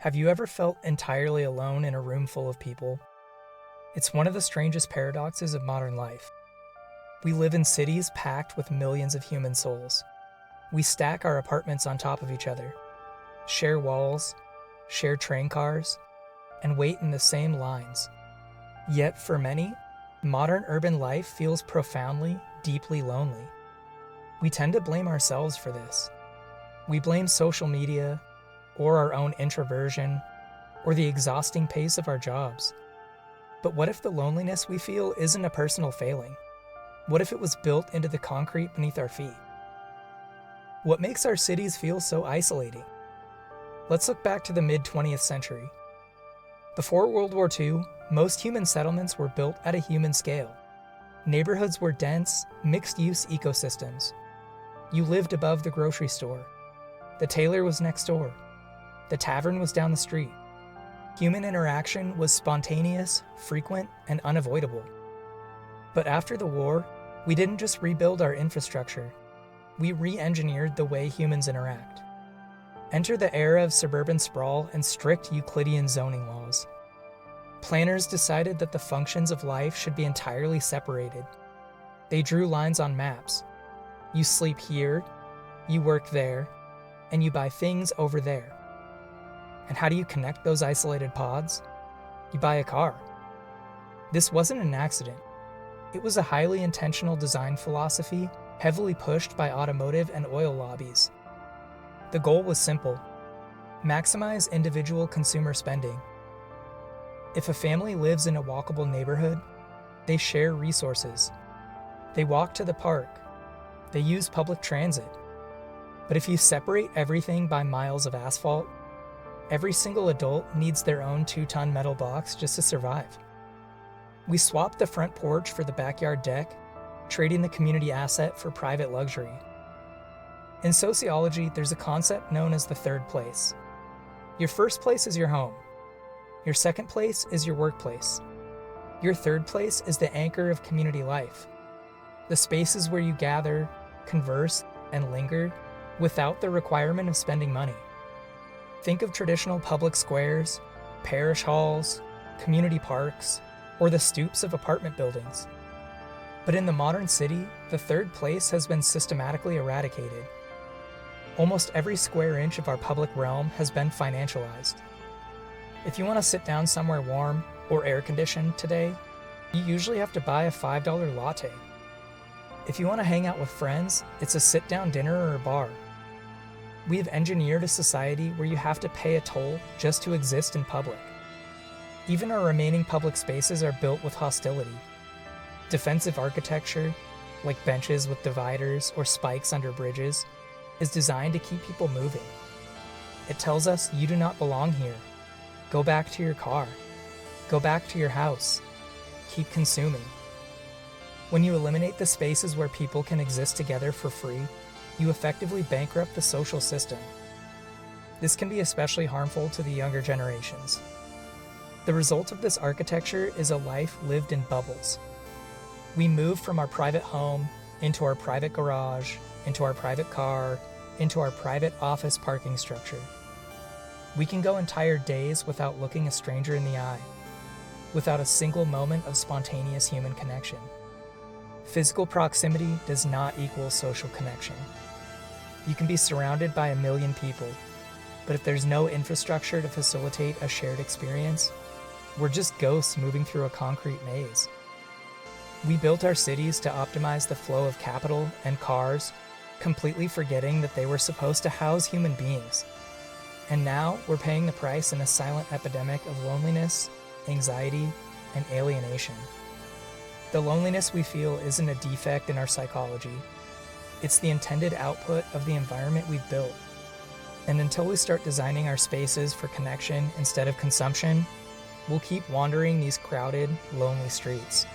Have you ever felt entirely alone in a room full of people? It's one of the strangest paradoxes of modern life. We live in cities packed with millions of human souls. We stack our apartments on top of each other, share walls, share train cars, and wait in the same lines. Yet for many, modern urban life feels profoundly, deeply lonely. We tend to blame ourselves for this. We blame social media, or our own introversion, or the exhausting pace of our jobs. But what if the loneliness we feel isn't a personal failing? What if it was built into the concrete beneath our feet? What makes our cities feel so isolating? Let's look back to the mid-20th century. Before World War II, most human settlements were built at a human scale. Neighborhoods were dense, mixed-use ecosystems. You lived above the grocery store. The tailor was next door. The tavern was down the street. Human interaction was spontaneous, frequent, and unavoidable. But after the war, we didn't just rebuild our infrastructure. We re-engineered the way humans interact. Enter the era of suburban sprawl and strict Euclidean zoning laws. Planners decided that the functions of life should be entirely separated. They drew lines on maps. You sleep here, you work there, and you buy things over there. And how do you connect those isolated pods? You buy a car. This wasn't an accident. It was a highly intentional design philosophy heavily pushed by automotive and oil lobbies. The goal was simple: maximize individual consumer spending. If a family lives in a walkable neighborhood, they share resources. They walk to the park. They use public transit. But if you separate everything by miles of asphalt, every single adult needs their own 2-ton metal box just to survive. We swapped the front porch for the backyard deck, trading the community asset for private luxury. In sociology, there's a concept known as the third place. Your first place is your home. Your second place is your workplace. Your third place is the anchor of community life. The spaces where you gather, converse, and linger without the requirement of spending money. Think of traditional public squares, parish halls, community parks, or the stoops of apartment buildings. But in the modern city, the third place has been systematically eradicated. Almost every square inch of our public realm has been financialized. If you want to sit down somewhere warm or air-conditioned today, you usually have to buy a $5 latte. If you want to hang out with friends, it's a sit-down dinner or a bar. We have engineered a society where you have to pay a toll just to exist in public. Even our remaining public spaces are built with hostility. Defensive architecture, like benches with dividers or spikes under bridges, is designed to keep people moving. It tells us you do not belong here. Go back to your car. Go back to your house. Keep consuming. When you eliminate the spaces where people can exist together for free, you effectively bankrupt the social system. This can be especially harmful to the younger generations. The result of this architecture is a life lived in bubbles. We move from our private home, into our private garage, into our private car, into our private office parking structure. We can go entire days without looking a stranger in the eye, without a single moment of spontaneous human connection. Physical proximity does not equal social connection. You can be surrounded by 1 million people, but if there's no infrastructure to facilitate a shared experience, we're just ghosts moving through a concrete maze. We built our cities to optimize the flow of capital and cars, completely forgetting that they were supposed to house human beings. And now we're paying the price in a silent epidemic of loneliness, anxiety, and alienation. The loneliness we feel isn't a defect in our psychology. It's the intended output of the environment we've built. And until we start designing our spaces for connection instead of consumption, we'll keep wandering these crowded, lonely streets.